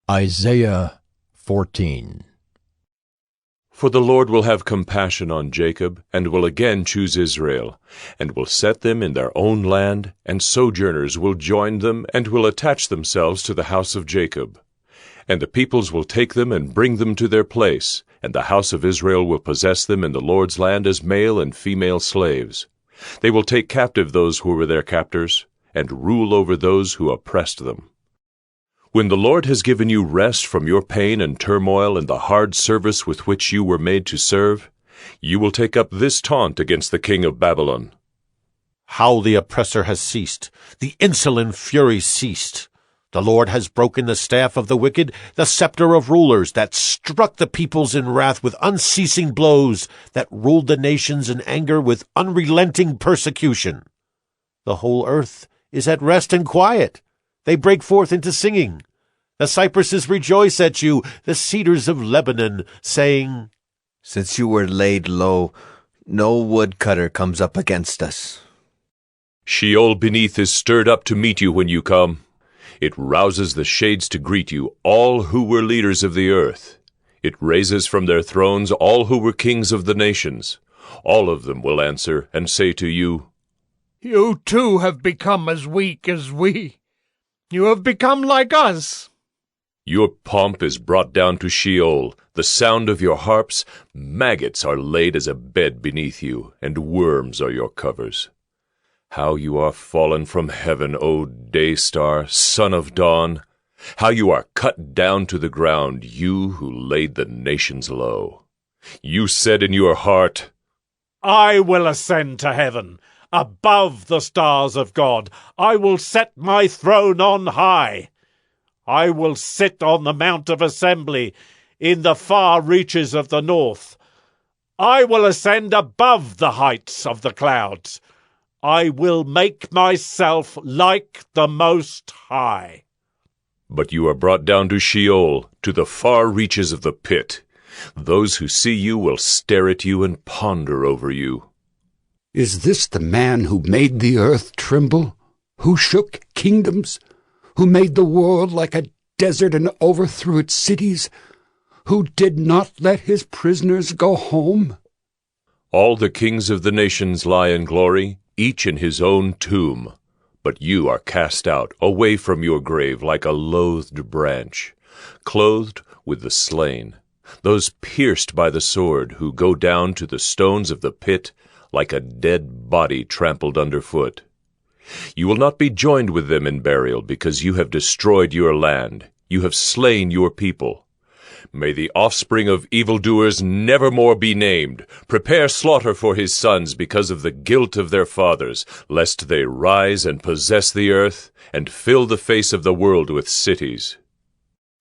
Isaiah 14. For the Lord will have compassion on Jacob, and will again choose Israel, and will set them in their own land, and sojourners will join them, and will attach themselves to the house of Jacob. And the peoples will take them and bring them to their place, and the house of Israel will possess them in the Lord's land as male and female slaves. They will take captive those who were their captors, and rule over those who oppressed them. When the Lord has given you rest from your pain and turmoil and the hard service with which you were made to serve, you will take up this taunt against the king of Babylon. How the oppressor has ceased, the insolent fury ceased. The Lord has broken the staff of the wicked, the scepter of rulers, that struck the peoples in wrath with unceasing blows, that ruled the nations in anger with unrelenting persecution. The whole earth is at rest and quiet. They break forth into singing. The cypresses rejoice at you, the cedars of Lebanon, saying, Since you were laid low, no woodcutter comes up against us. Sheol beneath is stirred up to meet you when you come. It rouses the shades to greet you, all who were leaders of the earth. It raises from their thrones all who were kings of the nations. All of them will answer and say to you, You too have become as weak as we. You have become like us. Your pomp is brought down to Sheol, the sound of your harps. Maggots are laid as a bed beneath you, and worms are your covers. How you are fallen from heaven, O day star, son of dawn! How you are cut down to the ground, you who laid the nations low! You said in your heart, I will ascend to heaven, above the stars of God. I will set my throne on high. I will sit on the Mount of Assembly in the far reaches of the north. I will ascend above the heights of the clouds. I will make myself like the Most High. But you are brought down to Sheol, to the far reaches of the pit. Those who see you will stare at you and ponder over you. Is this the man who made the earth tremble, who shook kingdoms, who made the world like a desert and overthrew its cities, who did not let his prisoners go home? All the kings of the nations lie in glory, each in his own tomb. But you are cast out, away from your grave like a loathed branch, clothed with the slain, those pierced by the sword who go down to the stones of the pit like a dead body trampled underfoot. You will not be joined with them in burial, because you have destroyed your land. You have slain your people. May the offspring of evildoers never more be named. Prepare slaughter for his sons because of the guilt of their fathers, lest they rise and possess the earth and fill the face of the world with cities.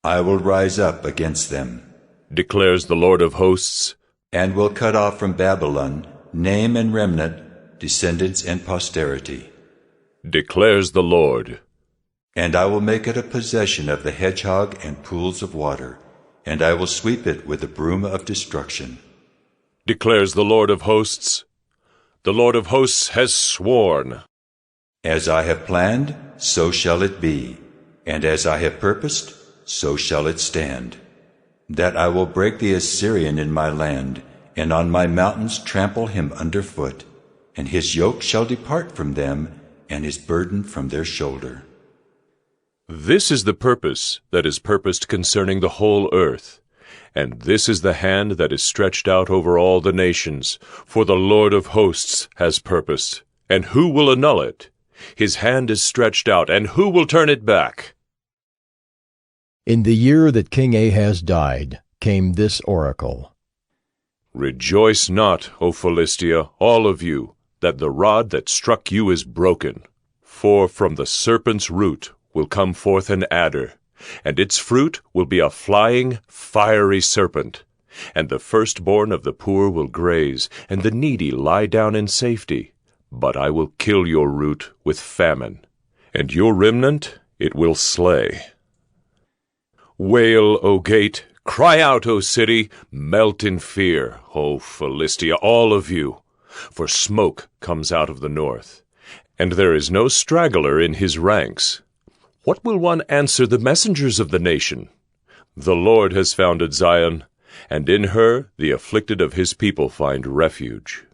I will rise up against them, declares the Lord of hosts, and will cut off from Babylon name and remnant, descendants and posterity, declares the Lord. And I will make it a possession of the hedgehog and pools of water, and I will sweep it with the broom of destruction, declares the Lord of hosts. The Lord of hosts has sworn. As I have planned, so shall it be, and as I have purposed, so shall it stand, that I will break the Assyrian in my land, and on my mountains trample him underfoot, and his yoke shall depart from them, and his burden from their shoulder. This is the purpose that is purposed concerning the whole earth, and this is the hand that is stretched out over all the nations, for the Lord of hosts has purposed, and who will annul it? His hand is stretched out, and who will turn it back? In the year that King Ahaz died, came this oracle. Rejoice not, O Philistia, all of you, that the rod that struck you is broken. For from the serpent's root will come forth an adder, and its fruit will be a flying, fiery serpent. And the firstborn of the poor will graze, and the needy lie down in safety. But I will kill your root with famine, and your remnant it will slay. Wail, O gate! Cry out, O city! Melt in fear, O Philistia, all of you! For smoke comes out of the north, and there is no straggler in his ranks. What will one answer the messengers of the nation? The Lord has founded Zion, and in her the afflicted of his people find refuge.